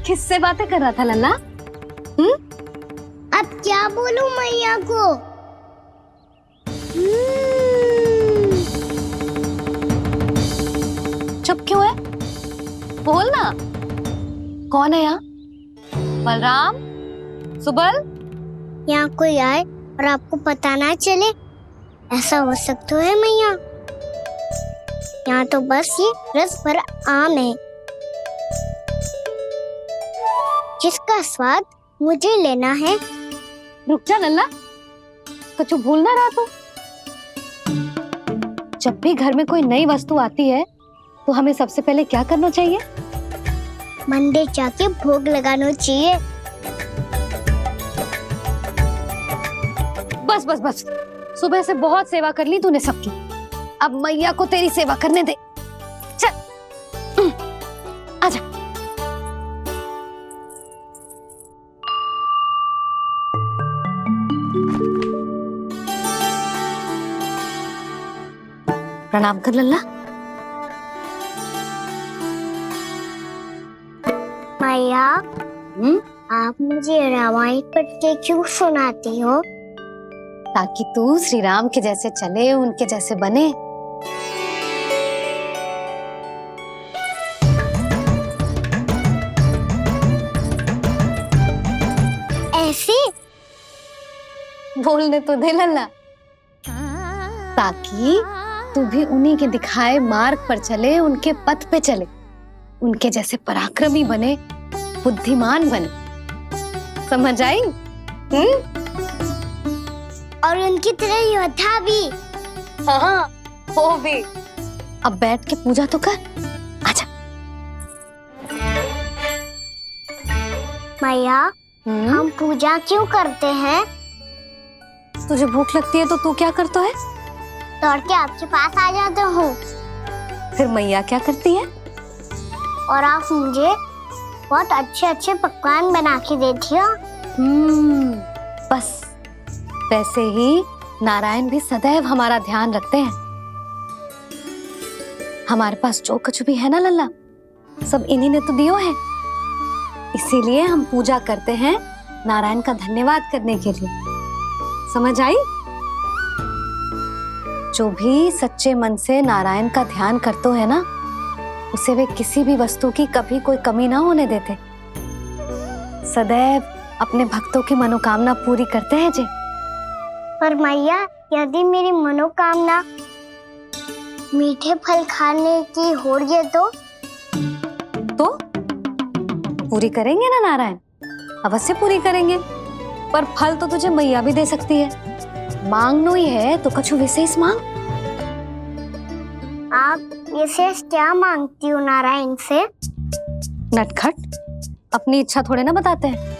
किससे बातें कर रहा था लल्ला? अब क्या बोलूं मैया को? चुप क्यों है? बोल ना। कौन है यहाँ? बलराम, सुबल? यहाँ कोई आए और आपको पता ना चले, ऐसा हो सकता है मैया? यहाँ तो बस ये रस भरा आम है जिसका स्वाद मुझे लेना है। रुक जा लल्ला, कुछ भूल ना रहा तू। जब भी घर में कोई नई वस्तु आती है तो हमें सबसे पहले क्या करना चाहिए? मंदिर जाके भोग लगाना चाहिए। बस बस बस, सुबह से बहुत सेवा कर ली तूने सबकी, अब मैया को तेरी सेवा करने दे। चल आजा। प्रणाम कर लल्ला। मैया, आप मुझे रामायण पढ़ के क्यों सुनाती हो? ताकि तू श्री राम के जैसे चले, उनके जैसे बने। ऐसे बोलने तो दे लल्ला, ताकि तू भी उन्हीं के दिखाए मार्ग पर चले, उनके पथ पे चले, उनके जैसे पराक्रमी बने, बुद्धिमान बने। समझ आई? और उनकी तरह योद्धा भी। हाँ, वो भी। अब बैठ के पूजा तो कर। आजा। मैया, हम पूजा क्यों करते हैं? तुझे भूख लगती है तो तू क्या करता है? दौड़ के आपके पास आ जाता हूँ। फिर मैया क्या करती है? और आप मुझे बहुत अच्छे अच्छे पकवान बना के देती हो। बस वैसे ही नारायण भी सदैव हमारा ध्यान रखते हैं। हमारे पास जो कुछ भी है ना लल्ला, सब इन्हीं ने तो दियो है। इसीलिए हम पूजा करते हैं नारायण का धन्यवाद करने के लिए। समझ आई? जो भी सच्चे मन से नारायण का ध्यान करते है ना, उसे वे किसी भी वस्तु की कभी कोई कमी ना होने देते। सदैव अपने भक्तों की मनोकामना पूरी करते हैं जी। पर मैया, यदि मेरी मनोकामना मीठे फल खाने की हो रही है तो पूरी करेंगे ना नारायण? अवश्य पूरी करेंगे। पर फल तो तुझे मैया भी दे सकती है। मांगनो ही है तो कुछ विशेष मांग। आप विशेष क्या मांगती हो नारायण से? नटखट, अपनी इच्छा थोड़े ना बताते हैं।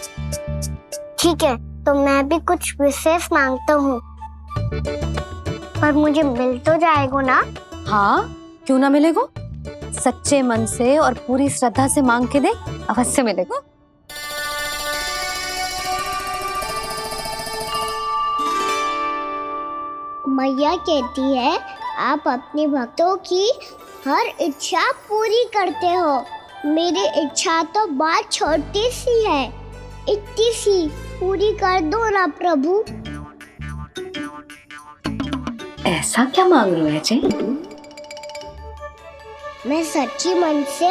ठीक है, तो मैं भी कुछ विशेष मांगता हूँ, पर मुझे मिल तो जाएगा ना? हाँ, क्यों ना मिलेगा। सच्चे मन से और पूरी श्रद्धा से मांग के दे, अवश्य मिलेगा। मैया कहती है आप अपने भक्तों की हर इच्छा पूरी करते हो। मेरी इच्छा तो बहुत छोटी सी है, इतनी सी पूरी कर दो ना प्रभु। ऐसा क्या मांग रहे हो जी? मैं सच्ची मन से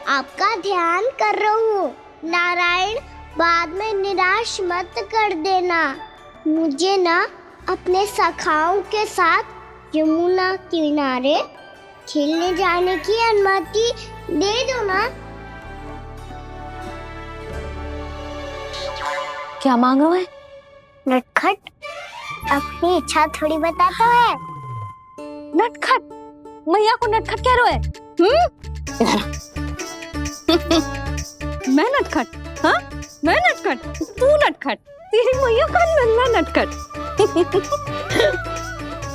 आपका ध्यान कर रहा हूँ। नारायण, बाद में निराश मत कर देना। मुझे ना अपने सखाओं के साथ यमुना किनारे खेलने जाने की अनुमति दे दो ना। क्या मांग रहे हो? नटखट, अपनी इच्छा थोड़ी बताता है। नटखट? मैया को नटखट कह रहे हो? मैं नटखट? हाँ, मैं नटखट? तू नटखट? तेरी मैया का नल्ला नटखट।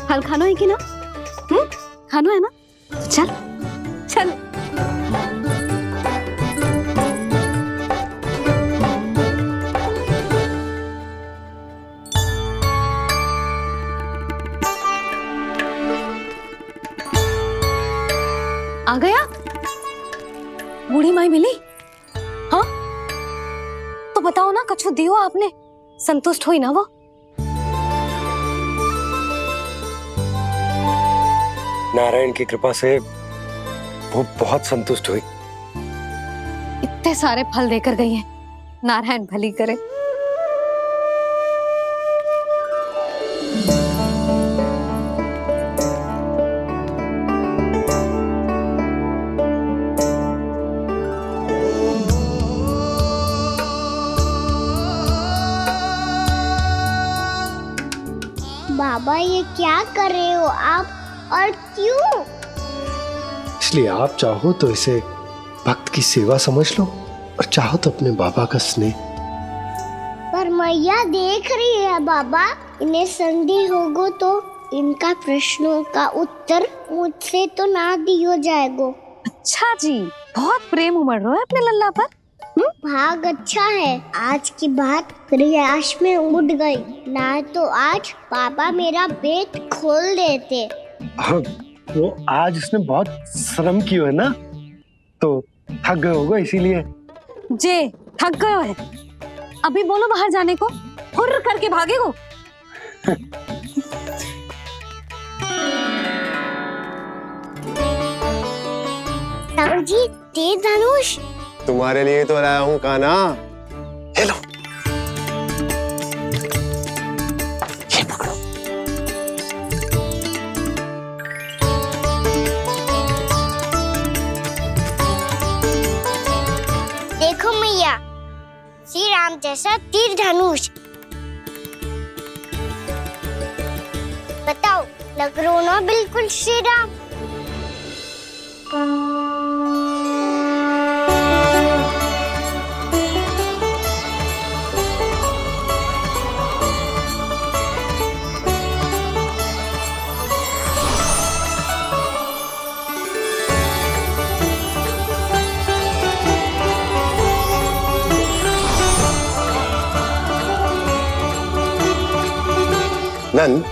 फल खाना है कि ना? खाना है ना? चल चल। आ गया? बूढ़ी माई मिली? हाँ, बताओ ना, कछु दियो आपने, संतुष्ट हुई ना वो? नारायण की कृपा से वो बहुत संतुष्ट हुई। इतने सारे फल देकर गई हैं, नारायण भली करे। बाबा ये क्या कर रहे हो आप, और क्यों? इसलिए आप चाहो तो इसे भक्त की सेवा समझ लो, और चाहो तो अपने बाबा का स्नेह। पर मैया देख रही है बाबा, इन्हें संदेह होगो तो इनका प्रश्नों का उत्तर मुझसे तो ना दियो जाएगो। अच्छा जी, बहुत प्रेम उमड़ रहा है अपने लल्ला पर। भाग अच्छा है, आज की बात प्रयास में उड़ गई, ना तो आज पापा मेरा पेट खोल देते। वो आज उसने बहुत श्रम किया है ना, तो थक गए होगा इसीलिए। जे थक गए है, अभी बोलो बाहर जाने को, हुर्र करके भागेगो। राम जी, तीर धनुष तुम्हारे लिए तो लाया हूँ कान्हा। ले लो, ये पकड़ो। देखो मैया, श्री राम जैसा तीर धनुष। बताओ, लग रहा ना बिल्कुल श्री राम? नंद,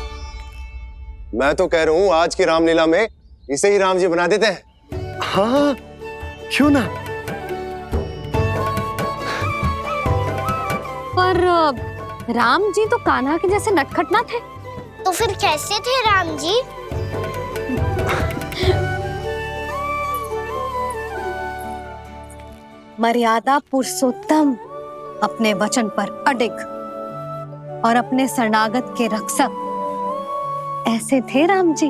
मैं तो कह रहा हूँ आज की रामलीला में इसे ही राम जी बना देते हैं। हाँ, क्यों ना। पर राम जी तो कान्हा के जैसे नटखट ना थे। तो फिर कैसे थे राम जी? मर्यादा पुरुषोत्तम, अपने वचन पर अडिग और अपने शरणागत के रक्षक, ऐसे थे राम जी।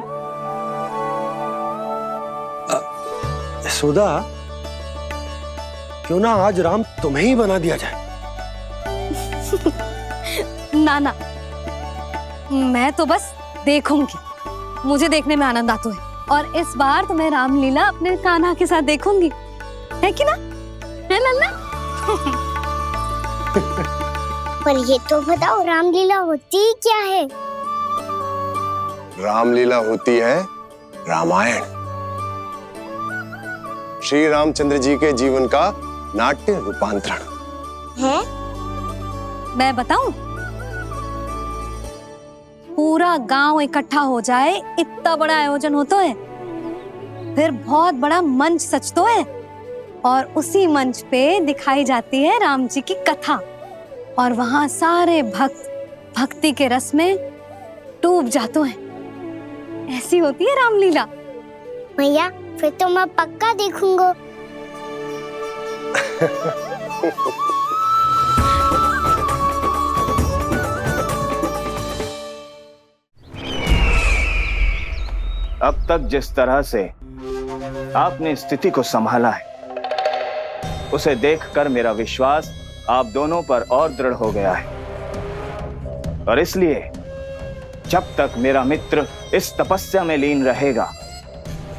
यशोदा, क्यों ना आज राम तुम्हें ही बना दिया जाए। ना ना, मैं तो बस देखूंगी, मुझे देखने में आनंद आता है, और इस बार तो मैं रामलीला अपने कान्हा के साथ देखूंगी, है कि ना, है लल्ला? पर ये तो बताओ, रामलीला होती क्या है? रामलीला होती है रामायण, श्री रामचंद्र जी के जीवन का नाट्य रूपांतरण है। मैं बताऊं, पूरा गांव इकट्ठा हो जाए, इतना बड़ा आयोजन होता है, फिर बहुत बड़ा मंच सजतो है, और उसी मंच पे दिखाई जाती है राम जी की कथा, और वहां सारे भक्त भक्ति के रस में डूब जाते हैं। ऐसी होती है रामलीला। भैया, फिर तो मैं पक्का देखूंगा। अब तक जिस तरह से आपने स्थिति को संभाला है, उसे देखकर मेरा विश्वास आप दोनों पर और दृढ़ हो गया है, और इसलिए जब तक मेरा मित्र इस तपस्या में लीन रहेगा,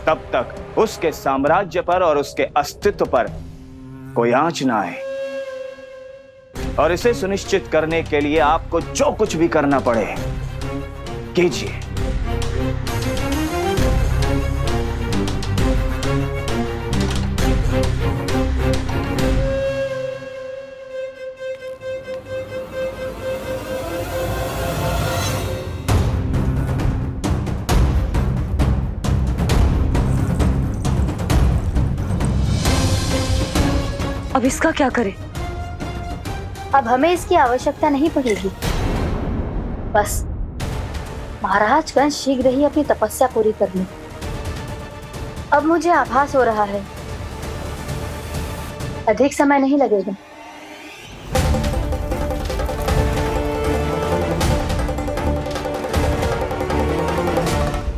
तब तक उसके साम्राज्य पर और उसके अस्तित्व पर कोई आंच ना आए। और इसे सुनिश्चित करने के लिए आपको जो कुछ भी करना पड़े कीजिए। अब इसका क्या करें? अब हमें इसकी आवश्यकता नहीं पड़ेगी। बस महाराज कंस शीघ्र ही अपनी तपस्या पूरी कर ली। अब मुझे आभास हो रहा है अधिक समय नहीं लगेगा।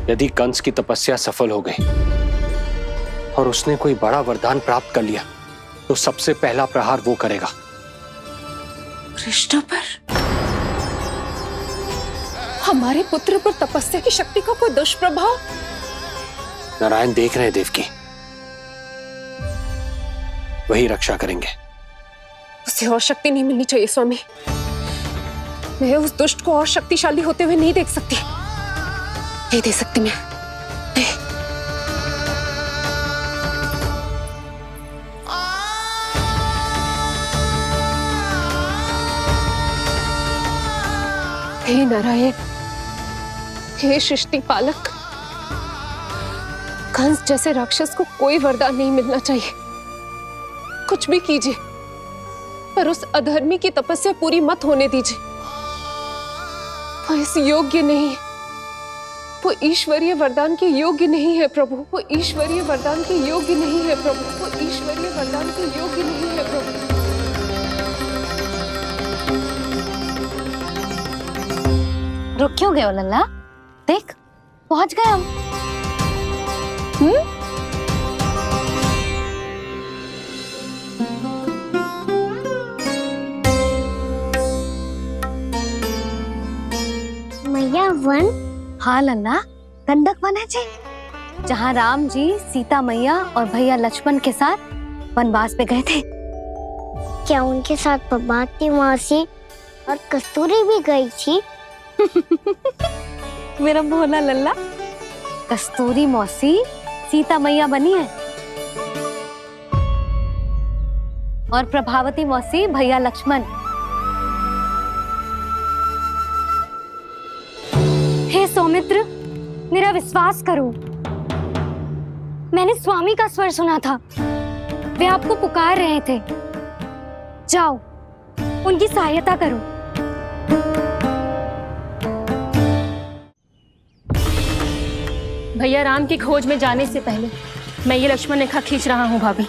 यदि कंस की तपस्या सफल हो गई और उसने कोई बड़ा वरदान प्राप्त कर लिया तो सबसे पहला प्रहार वो करेगा। कृष्ण पर, हमारे पुत्र पर तपस्या की शक्ति का कोई दुष्प्रभाव? नारायण देख रहे हैं देवकी, वही रक्षा करेंगे। उसे और शक्ति नहीं मिलनी चाहिए स्वामी। मैं उस दुष्ट को और शक्तिशाली होते हुए नहीं देख सकती, नहीं दे सकती मैं। हे नारायण, हे सृष्टि पालक, कंस जैसे राक्षस को कोई वरदान नहीं मिलना चाहिए। कुछ भी कीजिए पर उस अधर्मी की तपस्या पूरी मत होने दीजिए। वो इस योग्य नहीं है, वो ईश्वरीय वरदान के योग्य नहीं है प्रभु। वो ईश्वरीय वरदान के योग्य नहीं है प्रभु। वो ईश्वरीय वरदान के योग्य नहीं है प्रभु। रुक क्यों गए हो लल्ला? देख पहुंच गए हम। मैया वन? हाँ लल्ला, गंडक वन है जी, जहाँ राम जी सीता मैया और भैया लक्ष्मण के साथ वनवास पे गए थे। क्या उनके साथ पद्मावती मौसी और कस्तूरी भी गई थी? मेरा भोला लल्ला, कस्तूरी मौसी सीता मैया बनी है और प्रभावती मौसी भैया लक्ष्मण। हे सौमित्र, मेरा विश्वास करो, मैंने स्वामी का स्वर सुना था। वे आपको पुकार रहे थे। जाओ उनकी सहायता करो। भैया राम की खोज में जाने से पहले मैं ये लक्ष्मण रेखा खींच रहा हूँ भाभी।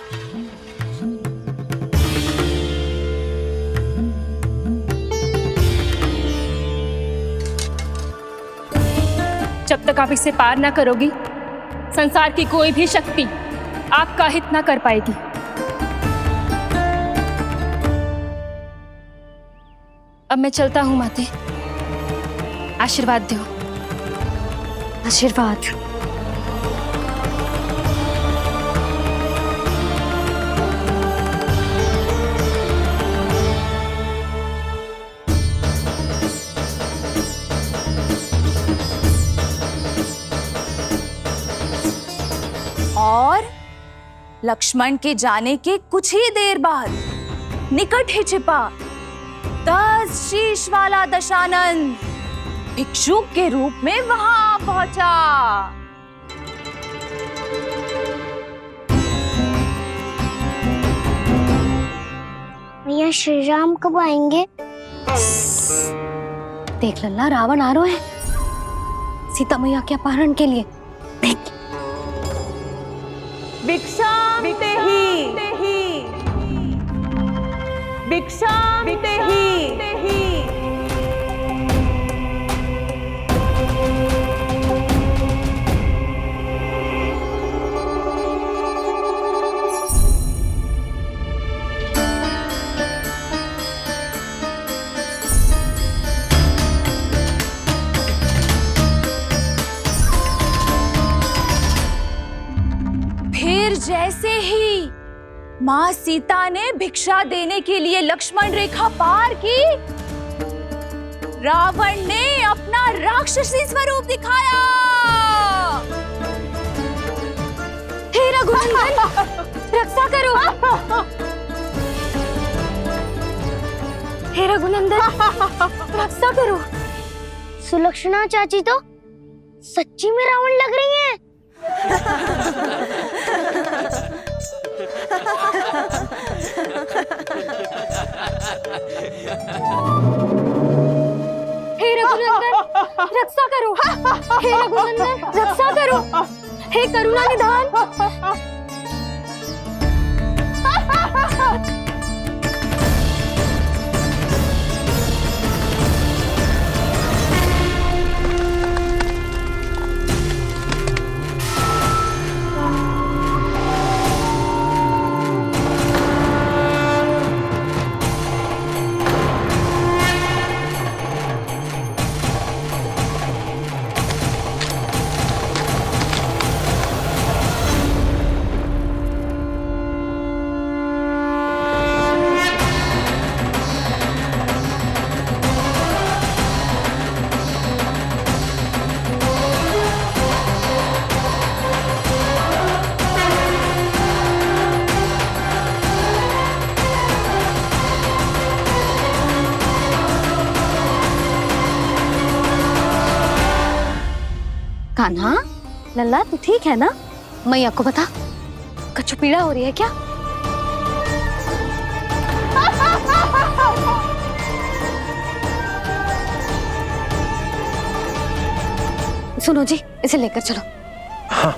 जब तक आप इसे पार ना करोगी, संसार की कोई भी शक्ति आपका हित ना कर पाएगी। अब मैं चलता हूँ माते, आशीर्वाद दो। आशीर्वाद। और लक्ष्मण के जाने के कुछ ही देर बाद निकट ही छिपा 10 शीश वाला दशानन भिक्षुक के रूप में वहां पहुंचा। भैया श्री राम कब आएंगे? देख लल्ला, रावण आ रहा है सीता मैया के अपहरण के लिए। देख भिक्षाम देहि, भिक्षाम देहि। फिर जैसे ही माँ सीता ने भिक्षा देने के लिए लक्ष्मण रेखा पार की, रावण ने अपना राक्षसी स्वरूप दिखाया। हे रघुनंदन, रक्षा करो। हे रघुनंदन, रक्षा करो। सुलक्षणा चाची तो सच्ची में रावण लग रही हैं। हे रघुनंदन रक्षा करो, हे करुणा निधान। कान्हा, लल्ला तू ठीक है ना? मैया को बता, कछु पीड़ा हो रही है क्या? सुनो जी, इसे लेकर चलो। हाँ।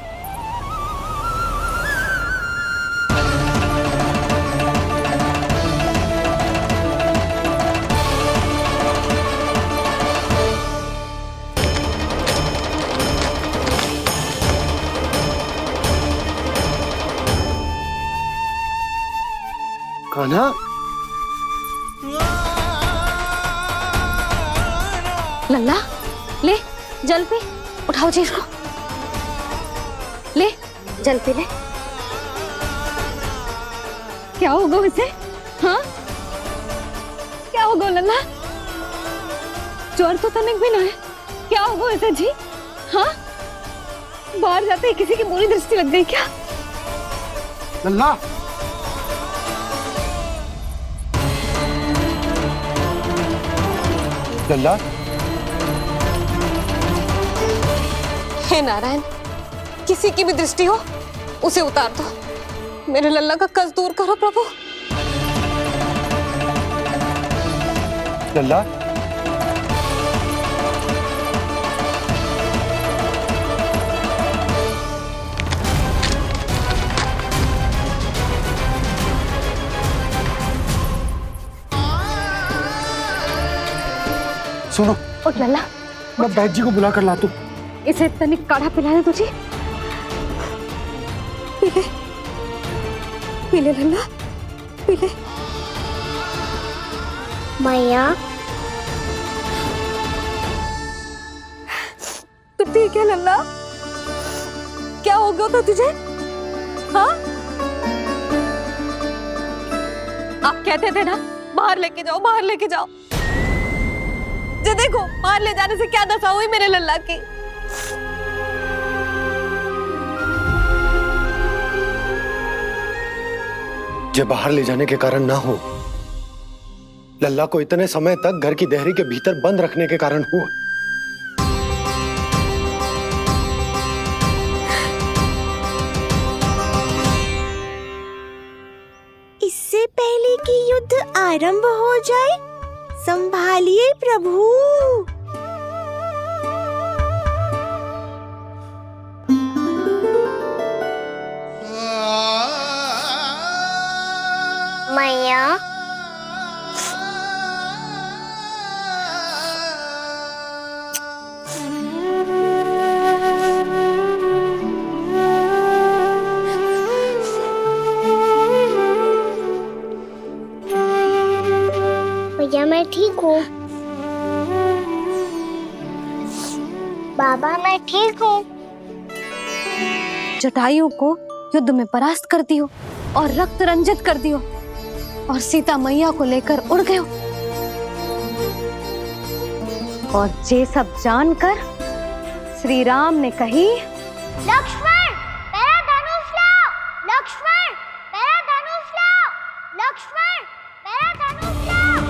कान्हा, लल्ला ले जल पी, उठाओ जी इसको, ले जल पी ले। क्या होगा उसे? हाँ क्या होगा लल्ला? ज्वर तो तनिक भी ना है, क्या होगा उसे जी? हाँ बाहर जाते ही किसी की बुरी दृष्टि लग गई क्या? लल्ला, लल्ला, हे नारायण, किसी की भी दृष्टि हो उसे उतार दो, मेरे लल्ला का कष्ट दूर करो प्रभु। लल्ला, सुनो, उठ लल्ला, मैं बैद जी को बुला कर लाता हूँ। इसे तनिक काढ़ा पिला दे तुझे। पी ले, पी ले लल्ला, पी ले। मैया तू ठीक है लल्ला? क्या हो गया था तुझे? हाँ आप कहते थे ना बाहर लेके जाओ, बाहर लेके जाओ। जे देखो बाहर ले जाने से क्या दशा हुई मेरे लल्ला की। जो बाहर ले जाने के कारण ना हो, लल्ला को इतने समय तक घर की देहरी के भीतर बंद रखने के कारण हुआ। इससे पहले कि युद्ध आरंभ हो जाए, संभालिए प्रभु। मैया भैया मैं ठीक हूँ। बाबा मैं ठीक हूँ। जटायु को युद्ध में परास्त कर दियो और रक्त रंजित कर दियो और सीता मैया को लेकर उड़ गए और ये सब जानकर श्री राम ने कही, लक्ष्मण मेरा धनुष लाओ, लक्ष्मण मेरा धनुष लाओ, लक्ष्मण मेरा धनुष लाओ।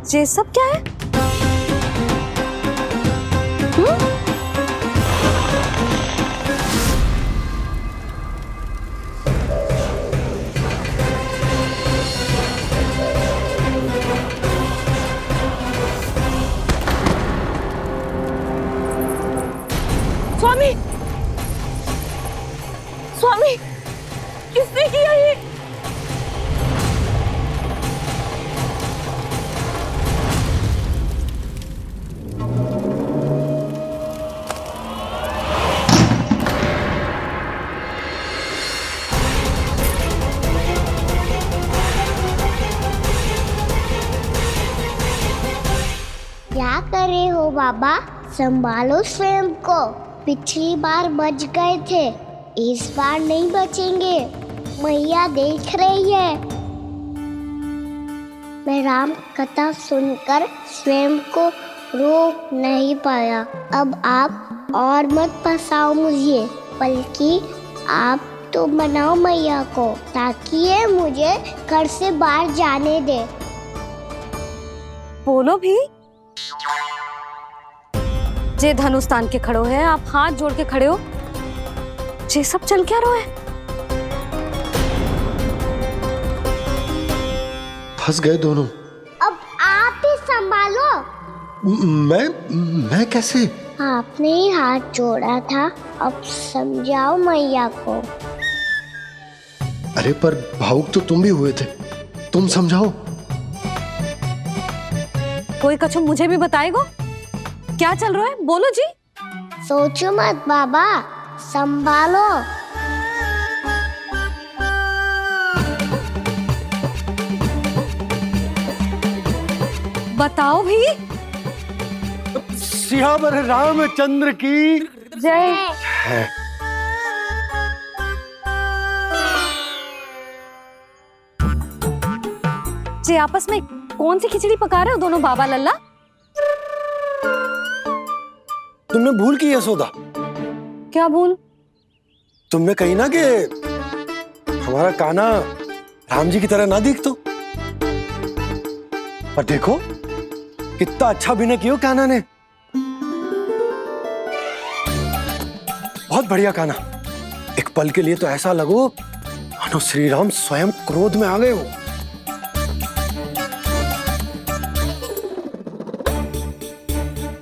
ये सब क्या है? स्वामी, स्वामी, किसने किया ये? क्या कर रहे हो बाबा? संभालो स्वयं को। पिछली बार बच गए थे, इस बार नहीं बचेंगे। मैया देख रही है। मैं राम कथा सुनकर स्वयं को रोक नहीं पाया। अब आप और मत फंसाओ मुझे, बल्कि आप तो मनाओ मैया को, ताकि ये मुझे घर से बाहर जाने दे। बोलो भी। जे धनुष तान के खड़ो है, आप हाथ जोड़ के खड़े हो। ये सब चल क्या रहा है? फंस गए दोनों। अब आप ही संभालो। मैं कैसे? आपने ही हाथ जोड़ा था, अब समझाओ मैया को। अरे पर भावुक तो तुम भी हुए थे, तुम समझाओ। कोई कछु मुझे भी बताएगो? क्या चल रहा है? बोलो जी। सोचो मत बाबा, संभालो। बताओ भी। सियावर रामचंद्र की जय। है। जी आपस में कौन सी खिचड़ी पका रहे हो दोनों बाबा लल्ला? तुमने भूल की यशोदा? क्या भूल? तुमने कही ना कि हमारा कान्हा राम जी की तरह ना दिख तो। पर देखो कितना अच्छा अभिनय किया कान्हा ने। बहुत बढ़िया कान्हा। एक पल के लिए तो ऐसा लगो मानो श्री राम स्वयं क्रोध में आ गए हो।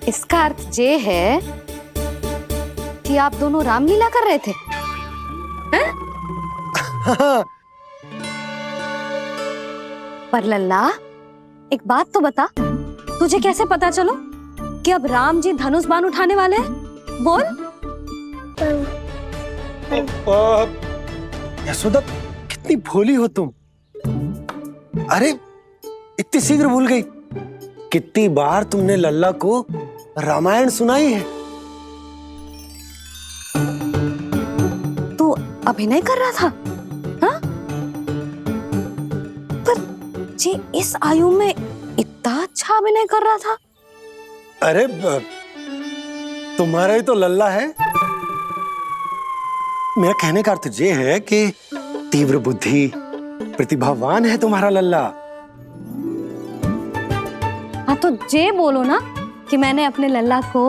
इसका अर्थ ये है कि आप दोनों रामलीला कर रहे थे, हैं? पर लल्ला एक बात तो बता, तुझे कैसे पता चलो कि अब राम जी धनुष बाण उठाने वाले हैं? बोल। यशोदा कितनी भोली हो तुम। अरे इतनी शीघ्र भूल गई। कितनी बार तुमने लल्ला को रामायण सुनाई है। तू अभिनय कर रहा था, हाँ? पर जी इस आयु में इतना अच्छा अभिनय कर रहा था। अरे तुम्हारा ही तो लल्ला है। मेरा कहने का अर्थ ये है कि तीव्र बुद्धि, प्रतिभावान है तुम्हारा लल्ला। हाँ तो ये बोलो ना कि मैंने अपने लल्ला को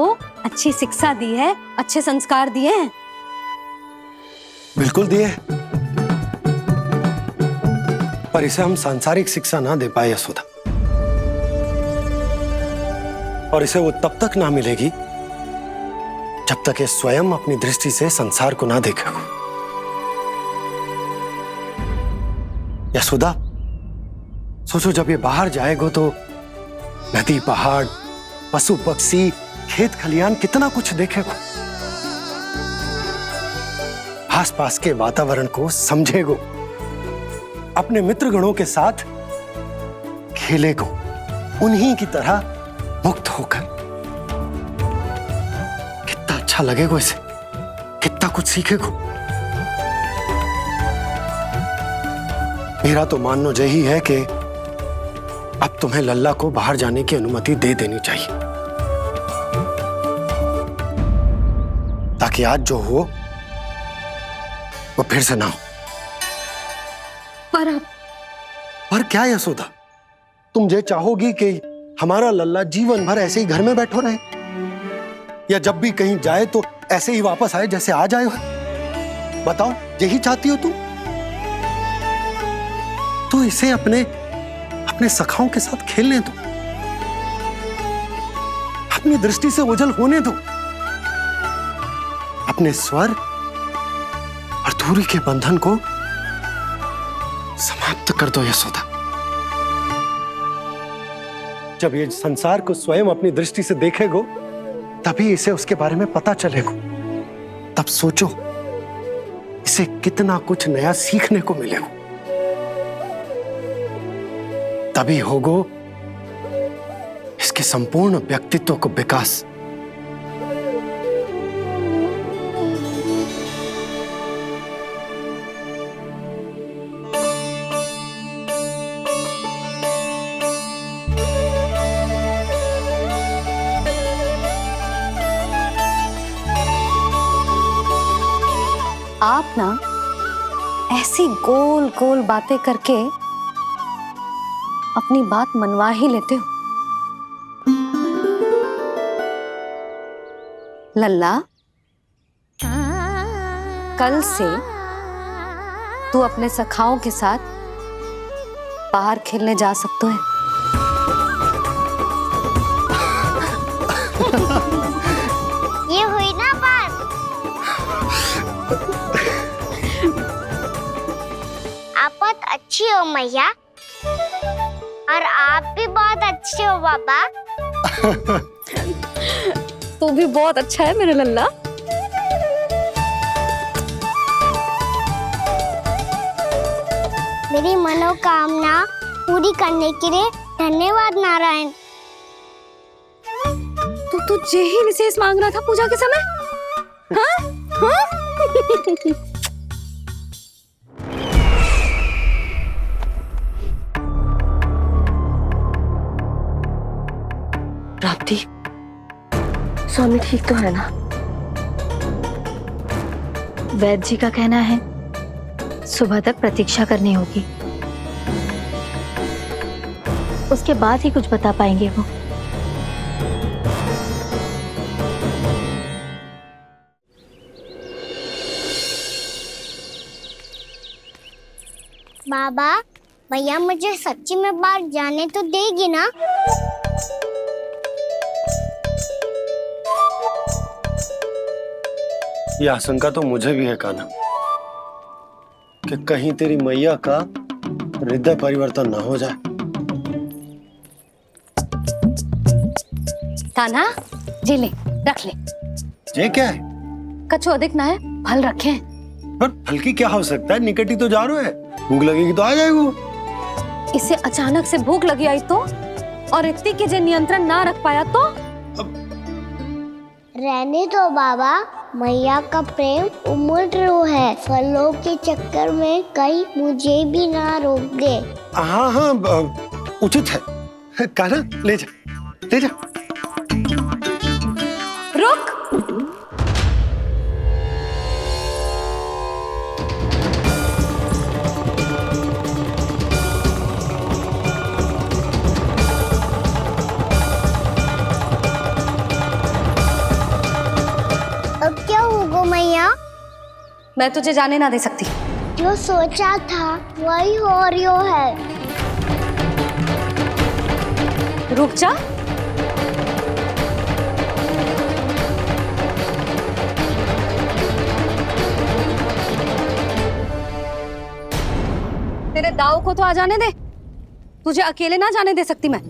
अच्छी शिक्षा दी है, अच्छे संस्कार दिए हैं। बिल्कुल दिए, पर इसे हम सांसारिक शिक्षा ना दे पाए यशोदा। और इसे वो तब तक ना मिलेगी जब तक ये स्वयं अपनी दृष्टि से संसार को ना देखेगा। यशोदा सोचो, जब ये बाहर जाएगा तो नदी, पहाड़, पशु पक्षी, खेत खलियान कितना कुछ देखेगा। आसपास के वातावरण को समझेगो, अपने मित्रगणों के साथ खेलेगो, उन्हीं की तरह मुक्त होकर। कितना अच्छा लगेगा इसे, कितना कुछ सीखेगो। मेरा तो मानना यही है कि अब तुम्हें लल्ला को बाहर जाने की अनुमति दे देनी चाहिए, ताकि आज जो हो वो फिर से ना हो। पर क्या यशोदा, तुम ये चाहोगी कि हमारा लल्ला जीवन भर ऐसे ही घर में बैठो रहे, या जब भी कहीं जाए तो ऐसे ही वापस आए जैसे आज आए हो? बताओ, यही चाहती हो तुम? तो इसे अपने अपने सखाओं के साथ खेलने दो, अपनी दृष्टि से ओझल होने दो, अपने स्वर और दूरी के बंधन को समाप्त कर दो यशोदा। जब ये संसार को स्वयं अपनी दृष्टि से देखेगो, तभी इसे उसके बारे में पता चलेगा। तब सोचो इसे कितना कुछ नया सीखने को मिलेगा। तभी होगो इसके संपूर्ण व्यक्तित्व को विकास। आप ना ऐसी गोल गोल बातें करके अपनी बात मनवा ही लेते हो। लल्ला, कल से तू अपने सखाओं के साथ बाहर खेलने जा सकते हैं। ये हुई ना बात। आप बहुत अच्छी हो मैया, और आप भी बहुत अच्छे हो बाबा। तू भी बहुत अच्छा है मेरा लल्ला। मेरी मनोकामना पूरी करने के लिए धन्यवाद नारायण। तू तुझे ही विशेष मांग रहा था पूजा के समय? हाँ? हाँ? प्राप्ति, स्वामी ठीक तो है ना? वैद्य जी का कहना है सुबह तक प्रतीक्षा करनी होगी, उसके बाद ही कुछ बता पाएंगे वो। बाबा, भैया मुझे सच्ची में बाहर जाने तो देगी ना? ये आशंका तो मुझे भी है कान्हा, कि कहीं तेरी मैया का हृदय परिवर्तन न हो जाए। कान्हा, जी ले, रख ले। ये क्या है? कछु अधिक ना है, फल रखे। पर फल की क्या आवश्यकता है? निकट ही तो जा रहे हैं, भूख लगेगी तो आ जाएगा। इसे अचानक से भूख लगी आई तो, और इतनी के जे नियंत्रण ना रख पाया तो? रहने दो बाबा, मैया का प्रेम उमड़ है। फलों के चक्कर में कहीं मुझे भी ना रोक दे। हाँ हाँ, उचित है। कान्हा, ले जा, ले जा। रुक। अब क्या होगा मैया? मैं तुझे जाने ना दे सकती। जो सोचा था वही हो रही है। रुक जा। तेरे दाव को तो आ जाने दे, तुझे अकेले ना जाने दे सकती मैं।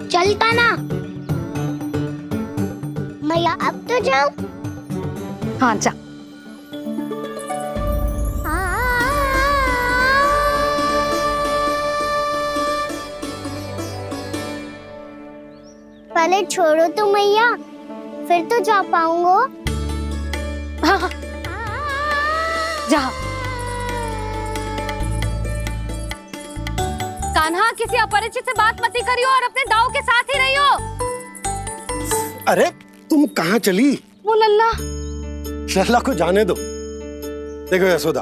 चलता ना मैया, अब तो जाओ। हाँ जा। पहले छोड़ो तो मैया, फिर तो जा पाऊंगा। हाँ हाँ, जा। कान्हा, किसी अपरिचित से बात मत करियो और अपने दाव के साथ ही रहियो। अरे तुम कहाँ चली? वो लल्ला, लल्ला को जाने दो। देखो यशोदा,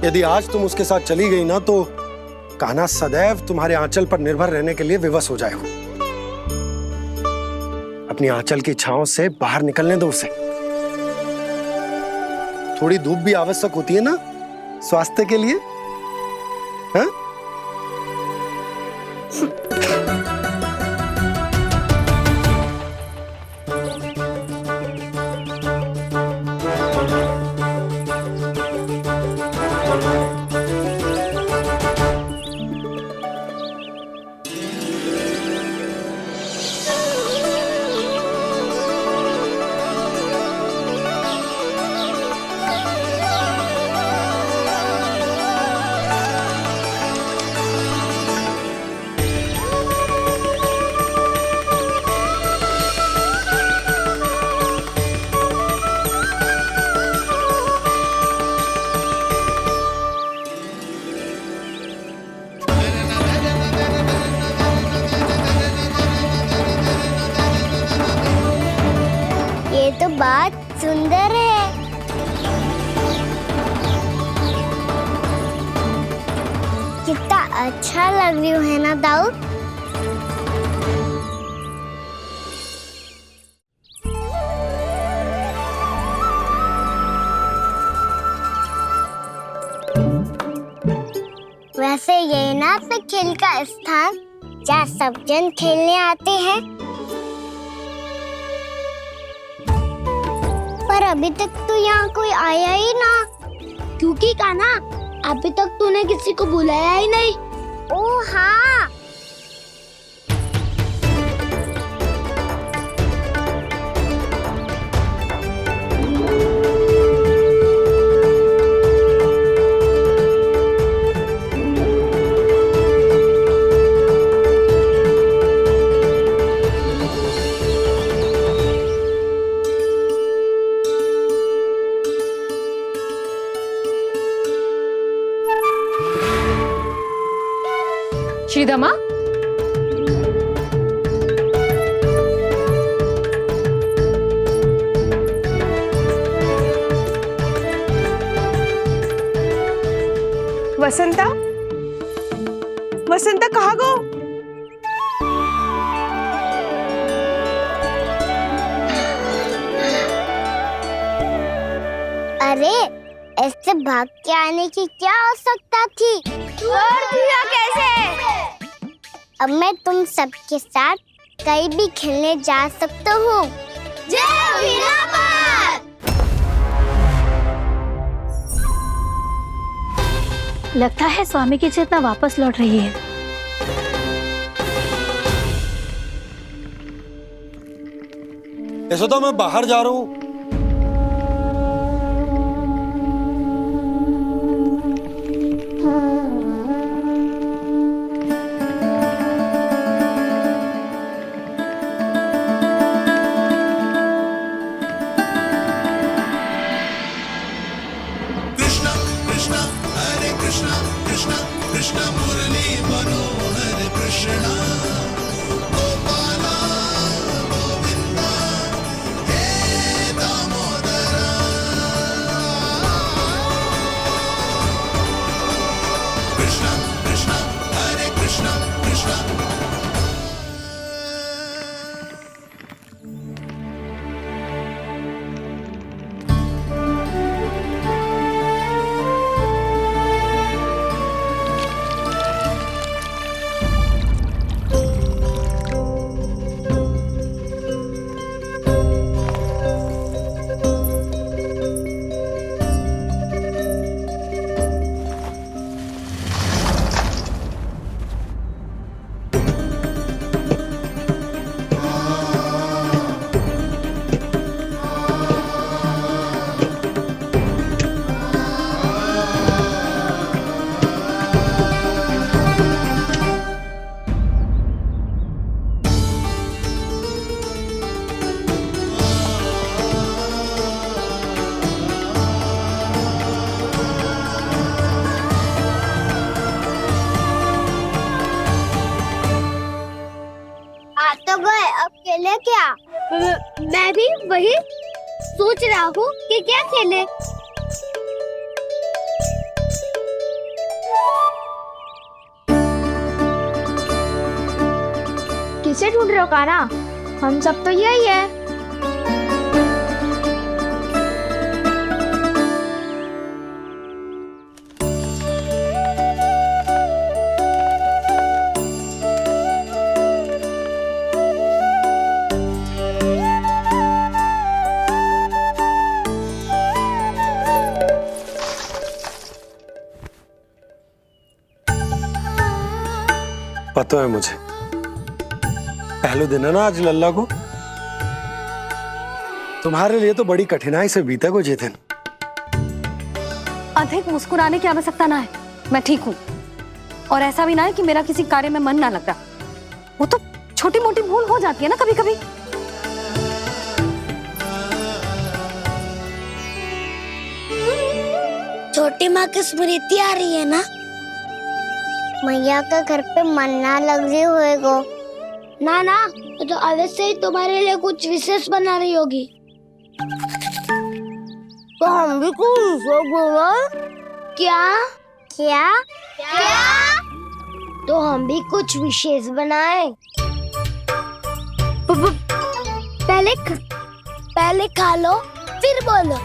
यदि आज तुम उसके साथ चली गई ना तो कान्हा सदैव तुम्हारे आंचल पर निर्भर रहने के लिए विवश हो जाएगा। अपनी आंचल की छांव से बाहर निकलने दो उसे। थोड़ी धूप भी आवश्यक होती है ना स्वास्थ्य के लिए, हाँ? ये तो बात सुंदर है। कितना अच्छा लग रही है ना दाऊ। वैसे ये ना तो खेल का स्थान जहाँ सब जन खेलने आते हैं, पर अभी तक तो यहाँ कोई आया ही ना। क्योंकि कान्हा, अभी तक तूने किसी को बुलाया ही नहीं। ओह हाँ, श्रीदमा, वसंता, वसंता कहाँ गो? अरे ऐसे भाग के आने की क्या आवश्यकता थी? छोड़ दिया कैसे? अब मैं तुम सबके साथ कहीं भी खेलने जा सकता हूँ। जय वीरापाद! लगता है स्वामी की चेतना वापस लौट रही है। यशोदा, मैं बाहर जा रहा हूँ। सोच रहा हूँ कि क्या खेले। किसे ढूंढ रहे हो काना? हम सब तो यही है। पता है मुझे, पहले दिन है ना आज लल्ला को। तुम्हारे लिए तो बड़ी कठिनाई से बीता को जितिन। अधिक मुस्कुराने की आवश्यकता ना है, मैं ठीक हूँ। और ऐसा भी ना है कि मेरा किसी कार्य में मन ना लगता। वो तो छोटी मोटी भूल हो जाती है ना कभी कभी। छोटी माँ की स्मृति आ रही है ना? मैया का घर पे मन ना लग रही होएगो। ना ना, तो अवश्य ही तुम्हारे लिए कुछ विशेष बना रही होगी। तो हम भी कुछ विशेष बोला? क्या क्या क्या? तो हम भी कुछ विशेष बनाए। पहले खा लो फिर बोलो।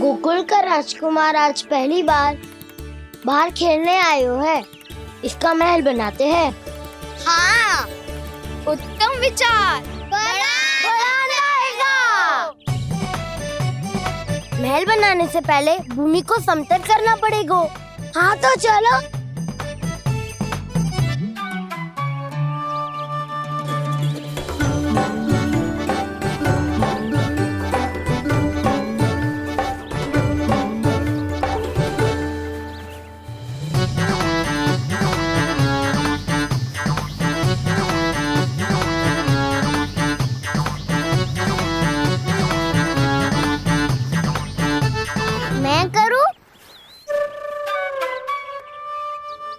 गोकुल का राजकुमार आज पहली बार बाहर खेलने आए हो है। इसका महल बनाते हैं। हाँ, उत्तम विचार। महल बनाने से पहले भूमि को समतल करना पड़ेगा। हाँ तो चलो। मैं करूं?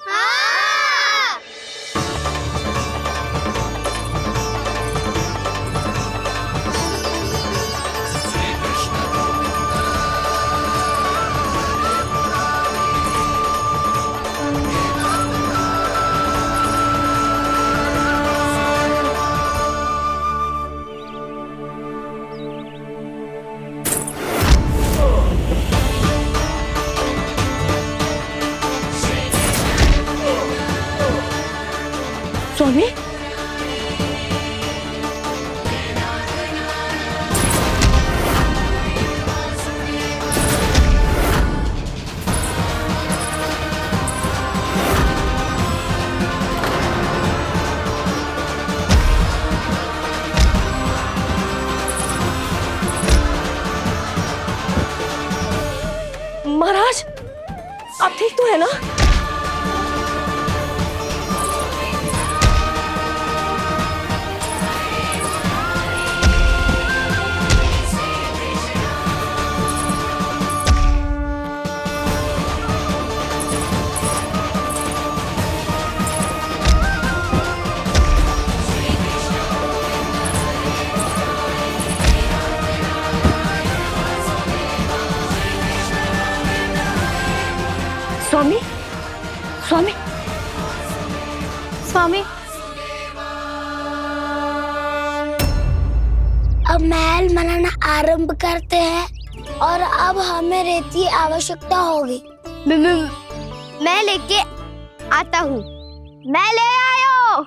हाँ। स्वामी, महाराज आप ठीक तो है ना? स्वामी, स्वामी, स्वामी। अब महल बनाना आरंभ करते हैं और अब हमें रेत की आवश्यकता होगी। मैं लेके आता हूँ। मैं ले आयो।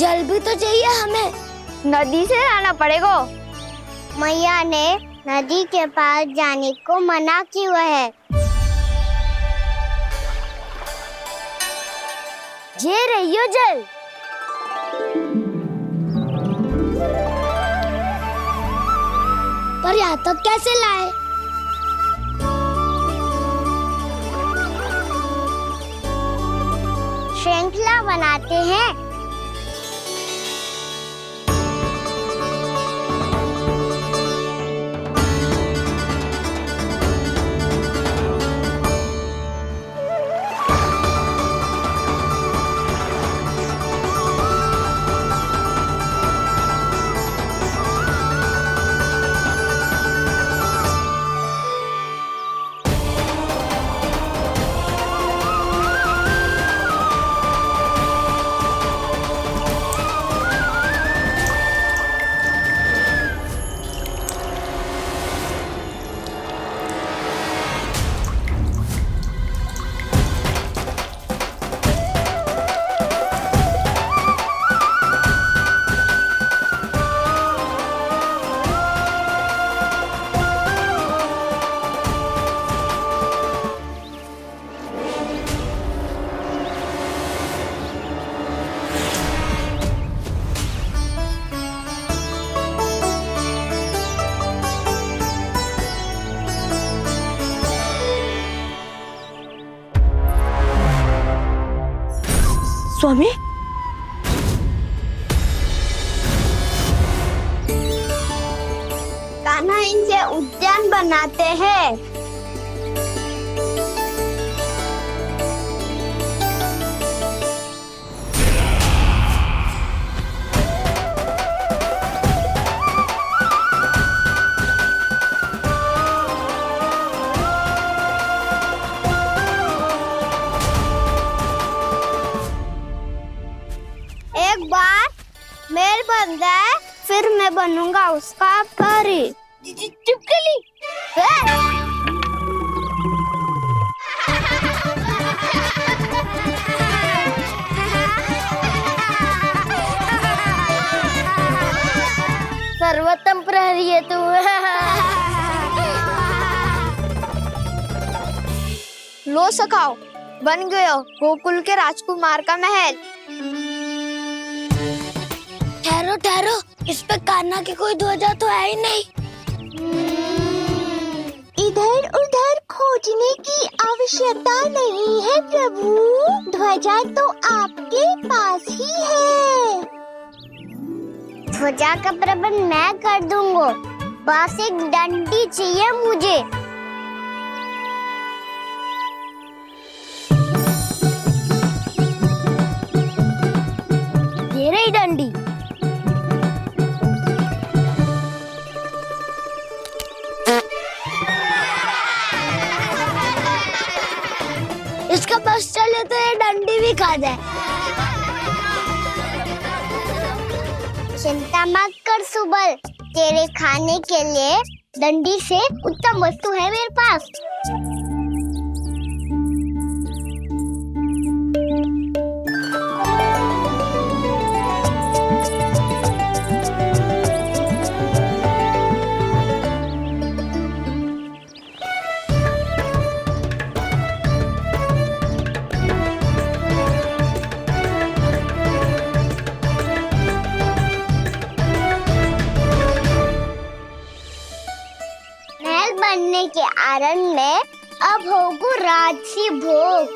जल भी तो चाहिए हमें। नदी से लाना पड़ेगा। मैया ने नदी के पास जाने को मना किया है। ये रहियो जल। पर यहाँ तक कैसे लाए? श्रृंखला बनाते हैं। स्वामी, कान्हा इनसे उद्यान बनाते हैं। एक बार मेल बन जाए फिर मैं बनूंगा उसका परी। चुपकली। सर्वोत्तम प्रहरी है तू। लो सखाओ, बन गयो गोकुल के राजकुमार का महल। ठहरो ठहरो, इस पे कान्हा की कोई ध्वजा तो है ही नहीं। इधर उधर खोजने की आवश्यकता नहीं है प्रभु, ध्वजा तो आपके पास ही है। ध्वजा का प्रबंध मैं कर दूंगा, बस एक डंडी चाहिए मुझे। ये रही डंडी। इसका बस चले तो ये डंडी भी खा जाए। चिंता मत कर सुबल, तेरे खाने के लिए डंडी से उत्तम वस्तु है मेरे पास। बनने के आनंद में अब होगू राजसी भोग।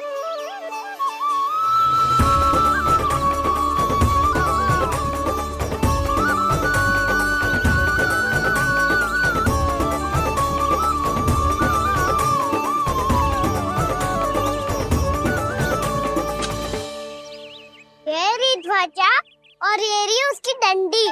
ये रही ध्वजा और ये रही उसकी डंडी।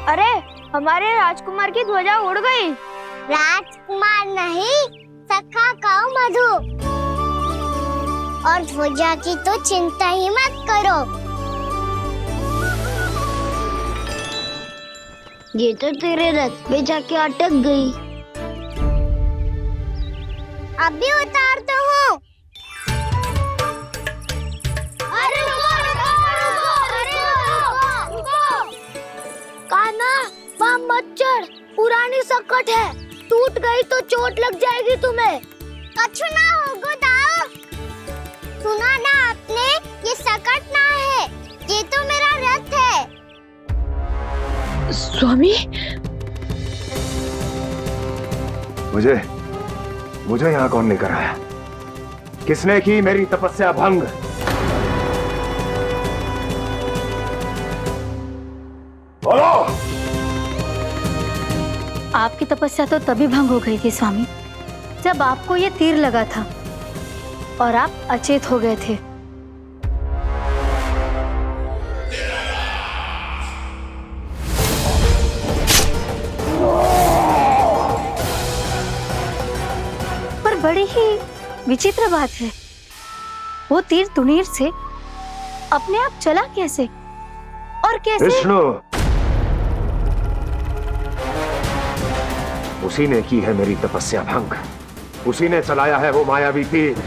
अरे हमारे राजकुमार की ध्वजा उड़ गई। राजकुमार नहीं, सखा काऊ मधु। और ध्वजा की तो चिंता ही मत करो। ये तो तेरे रथ पे जाके अटक गई। अभी उतारता हूँ। अरे रुको, कान्हा, वहाँ मत चढ़, पुरानी सकट है, टूट गई तो चोट लग जाएगी तुम्हें। कछु ना होगा दाऊ। सुना ना आपने, ये सकट ना है, ये तो मेरा रथ है। स्वामी, मुझे यहाँ कौन लेकर आया? किसने की मेरी तपस्या भंग? बोलो। आपकी तपस्या तो तभी भंग हो गई थी स्वामी, जब आपको ये तीर लगा था और आप अचेत हो गए थे। पर बड़ी ही विचित्र बात है, वो तीर तुनीर से अपने आप चला कैसे और कैसे? विष्णु, उसी ने की है मेरी तपस्या भंग, उसी ने चलाया है वो मायावी तीर।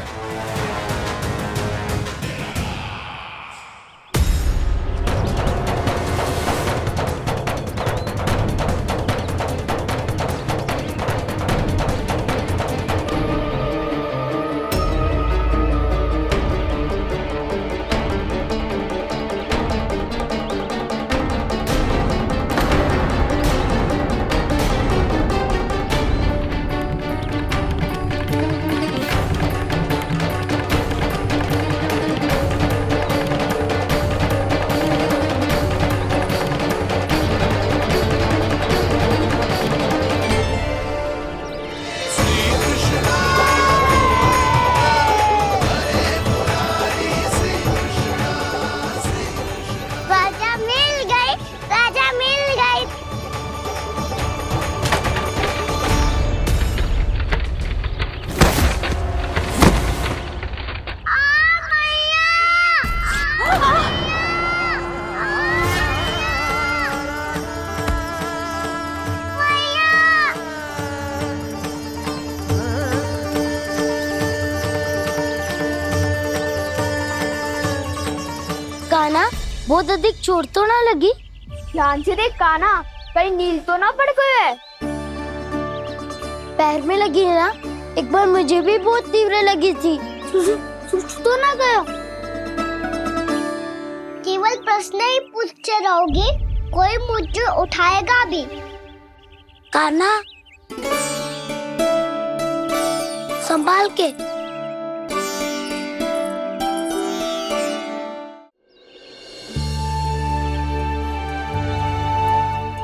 कान्हा, बहुत अधिक चोट तो ना लगी? ध्यान से देख कान्हा, कहीं नील तो ना पड़ गए। पैर में लगी है ना? एक बार मुझे भी बहुत तीव्र लगी थी। सूझ तो ना गया? केवल प्रश्न ही पूछते रहोगे, कोई मुझे उठाएगा भी? कान्हा, संभाल के।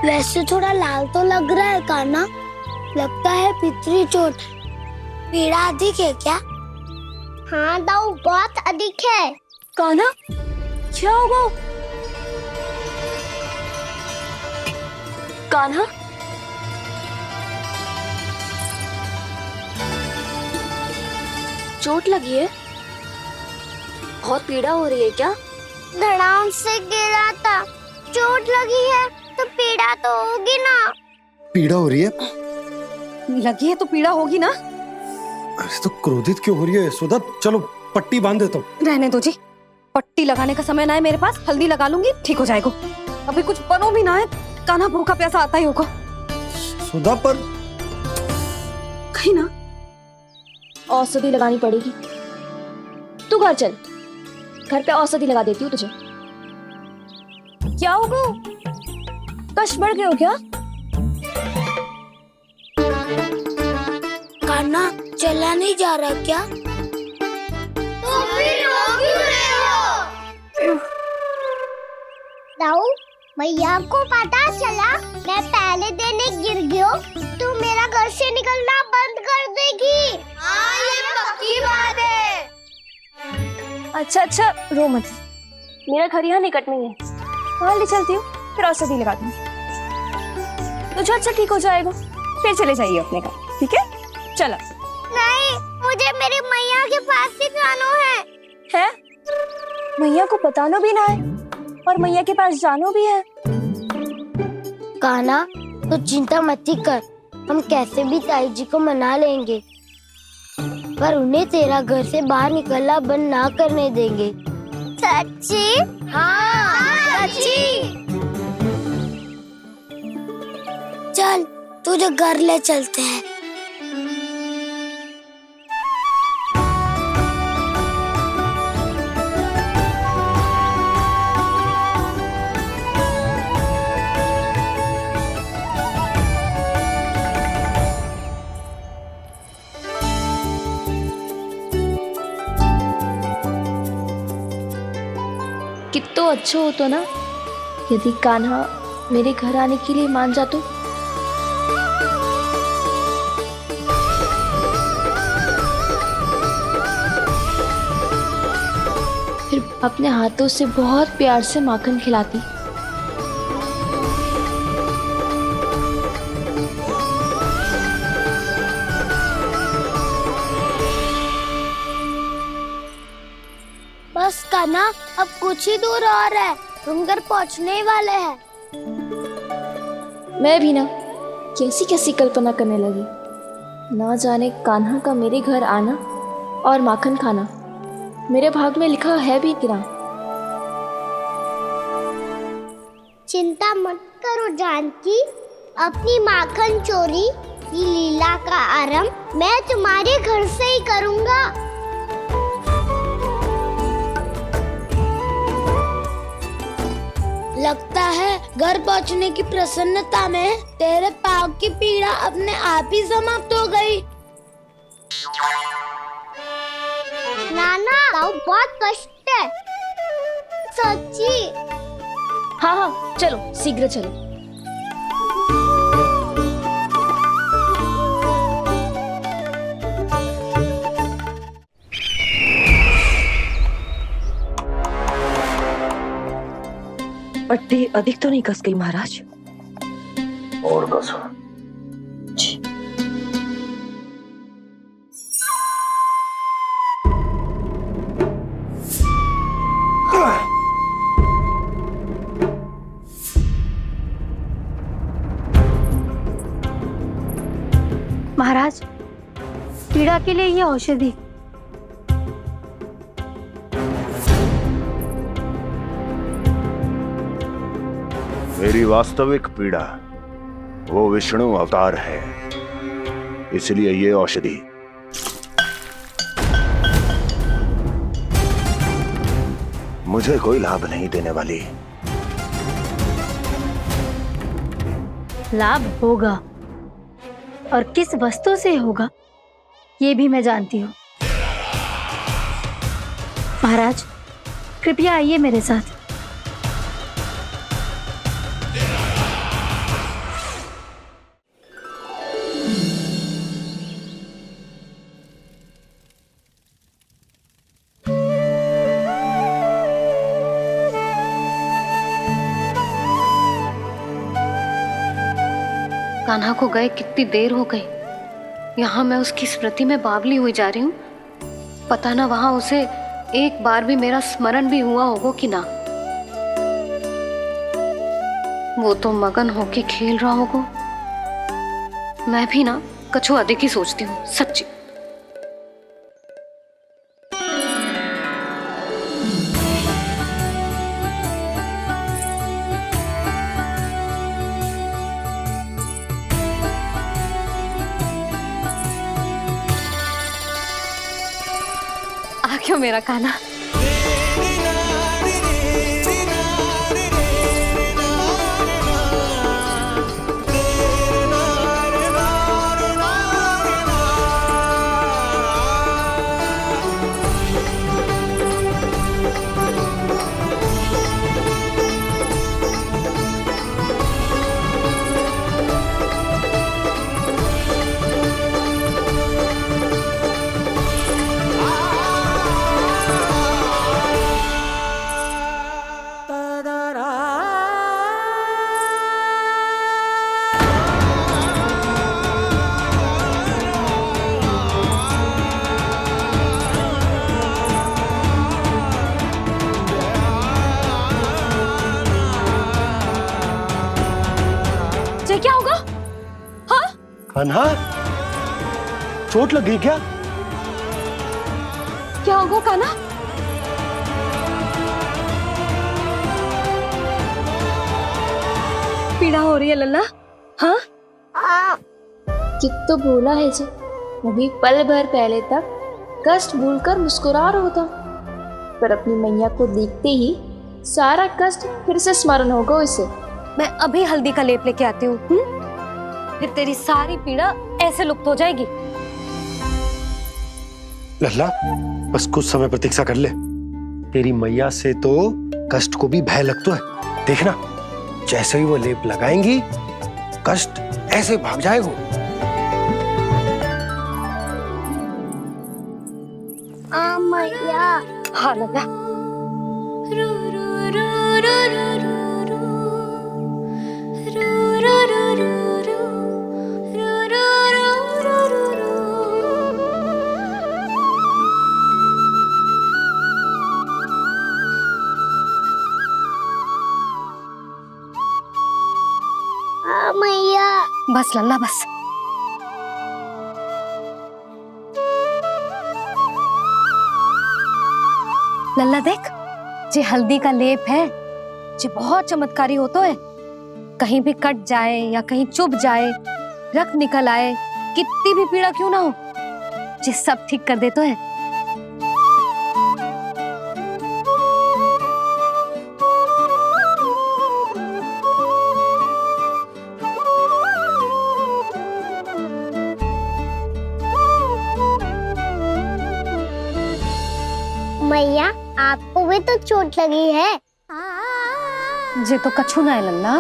वैसे थोड़ा लाल तो लग रहा है कान्हा, लगता है पितरी चोट। पीड़ा अधिक है क्या? हाँ दाऊ, बहुत अधिक है। कान्हा, क्या होगा? कान्हा, चोट लगी है? बहुत पीड़ा हो रही है क्या? धड़ाम से गिरा था, चोट लगी है तो पीड़ा तो होगी ना। पीड़ा हो रही है? लगी है तो पीड़ा होगी ना। अरे तो क्रोधित क्यों हो रही है यशोदा? चलो पट्टी बांध देता हूँ। रहने दो जी, पट्टी लगाने का समय ना है मेरे पास, हल्दी लगा लूंगी, ठीक हो जाएगा। अभी कुछ बनो भी ना है, कान्हा भूखा प्यासा आता ही होगा। सुधा पर कहीं ना औषधि लगानी पड़ेगी। तू घर चल, घर पे औषधि लगा देती हूँ तुझे। क्या होगा? कष्ट बढ़ गए हो क्या? कान्हा चला नहीं जा रहा क्या? तो फिर रो क्यों रहे हो? दाऊ, मैया को पता चला मैं पहले दिन ही गिर गया तो मेरा घर से निकलना बंद कर देगी। हाँ, ये पक्की बात है। अच्छा रो मत, मेरा घर यहाँ निकट में ही है, वहाँ ले चलती हूँ, फिर औषधि लगा दूंगी तो झट से ठीक हो जाएगा। फिर चले जाइए अपने घर, ठीक है? चलो। नहीं, मुझे मेरी मैया के पास ही जाना है। मैया को बताना भी ना है और मैया के पास जानो भी है। कान्हा, तो चिंता मत ही कर, हम कैसे भी ताई जी को मना लेंगे, पर उन्हें तेरा घर से बाहर निकलना बंद ना करने देंगे। सच्ची? हाँ, सच्ची। चल, तुझे घर ले चलते हैं। कितना अच्छा होता ना यदि कान्हा मेरे घर आने के लिए मान जातो। फिर अपने हाथों से बहुत प्यार से माखन खिलाती। बस कान्हा, अब कुछ ही दूर और है, तुम घर पहुंचने ही वाले हैं। मैं भी ना कैसी कैसी कल्पना करने लगी। ना जाने कान्हा का मेरे घर आना और माखन खाना मेरे भाग में लिखा है भी कि ना। चिंता मत करो जानकी, अपनी माखन चोरी की लीला का आरंभ मैं तुम्हारे घर से ही करूंगा। लगता है घर पहुंचने की प्रसन्नता में तेरे पाँव की पीड़ा अपने आप ही समाप्त हो गई। नाना, पाँव बहुत कष्ट है। सच्ची? हाँ, चलो शीघ्र चलो। पट्टी अधिक तो नहीं कस गई महाराज? और कसो। महाराज, पीड़ा के लिए ये औषधि। मेरी वास्तविक पीड़ा वो विष्णु अवतार है, इसलिए ये औषधि। मुझे कोई लाभ नहीं देने वाली। लाभ होगा, और किस वस्तु से होगा ये भी मैं जानती हूँ। महाराज, कृपया आइए मेरे साथ। कान्हा को गए कितनी देर हो गई। यहाँ मैं उसकी स्मृति में बावली हुई जा रही हूँ। पता ना वहां उसे एक बार भी मेरा स्मरण भी हुआ होगा कि ना। वो तो मगन होके खेल रहा होगा। मैं भी ना कछु अधिक ही सोचती हूँ, सच्ची। आ क्यों मेरा कान्हा? कान्हा, चोट लग गई क्या? क्या होगा कान्हा? पीड़ा हो रही है लल्ला? हाँ? कित तो बोला है जी, वो भी पल भर पहले तक कष्ट भूलकर मुस्कुरा रहा था, पर अपनी मैया को देखते ही सारा कष्ट फिर से स्मरण होगा उसे। मैं अभी हल्दी का लेप लेके आती हूँ, फिर तेरी सारी पीड़ा ऐसे लुप्त हो जाएगी। लल्ला, बस कुछ समय प्रतीक्षा कर ले। तेरी मैया से तो कष्ट को भी भय लगता है। देखना, जैसे ही वो लेप लगाएंगी, कष्ट ऐसे भाग जाएगा। मैया। हाँ लल्ला। मैया। बस लल्ला बस। लल्ला देख, जे हल्दी का लेप है, जे बहुत चमत्कारी होता है। कहीं भी कट जाए या कहीं चुभ जाए, रक्त निकल आए, कितनी भी पीड़ा क्यों ना हो, जे सब ठीक कर देता है। मैया, आपको भी तो चोट लगी है। जे तो कछु ना है लल्ला।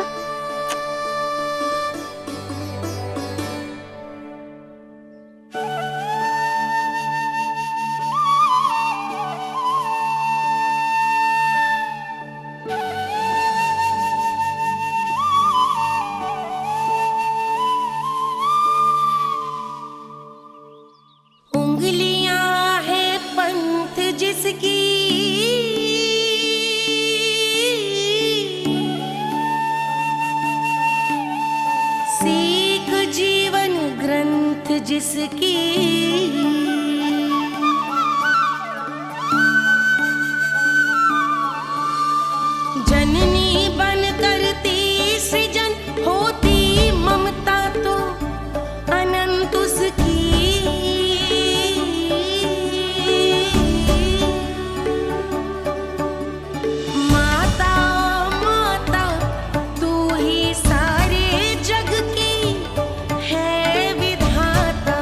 उंगलियां है पंथ जिसकी, सीख जीवन ग्रंथ जिसकी, जननी बन करती सृजन होती ममता तो अनंत उसकी। माता माता तू ही सारे जग की है विधाता,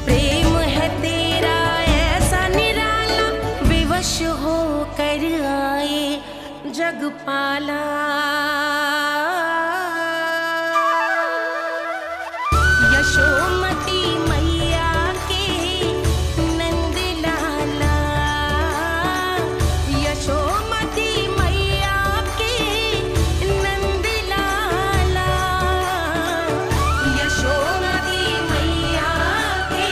प्रेम है तेरा ऐसा निराला, विवश हो कर आए जग पाला। यशोमती मैया के नंद लाला, यशोमती मैया के नंद लाला, यशोमती मैया के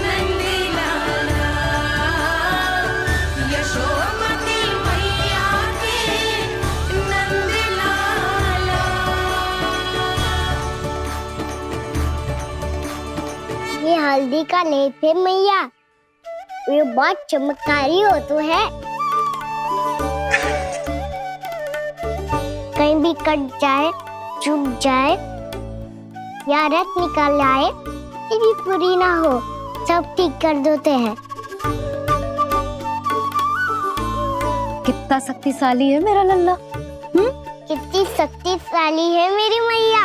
नंद लाला, यशोमती मैया के नंद लाला। ये हल्दी का लेप है मैया, ये बहुत चमत्कारी हो तो है। कहीं भी कट जाए, चुभ जाए या रक्त निकल आए, ये भी पूरी ना हो, सब ठीक कर देते हैं। कितना शक्तिशाली है मेरा लल्ला। कितनी शक्तिशाली है मेरी मैया।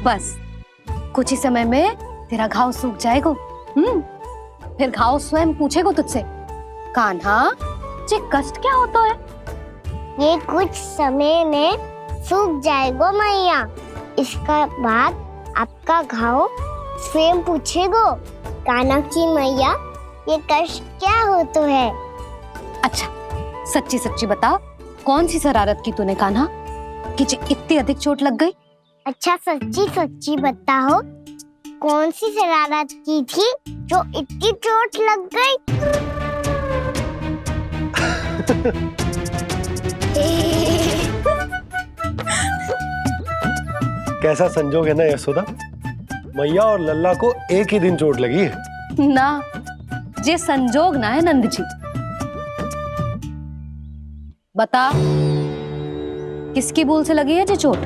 बस कुछ ही समय में तेरा घाव सूख जाएगा। फिर घाव स्वयं पूछेगा तुझसे, कान्हा जे कष्ट क्या होता है? ये कुछ समय में सूख जाएगा मैया। इसका बाद आपका घाव स्वयं पूछेगा, कान्हा की मैया ये कष्ट क्या होता है। अच्छा सच्ची सच्ची बता, कौन सी शरारत की तूने कान्हा कि इतनी अधिक चोट लग गई? अच्छा सच्ची सच्ची बताओ, कौन सी शरारत की थी जो इतनी चोट लग गई? कैसा संजोग है ना यशोदा, मैया और लल्ला को एक ही दिन चोट लगी है। ना, ये संजोग ना है नंद जी। बता, किसकी भूल से लगी है ये चोट?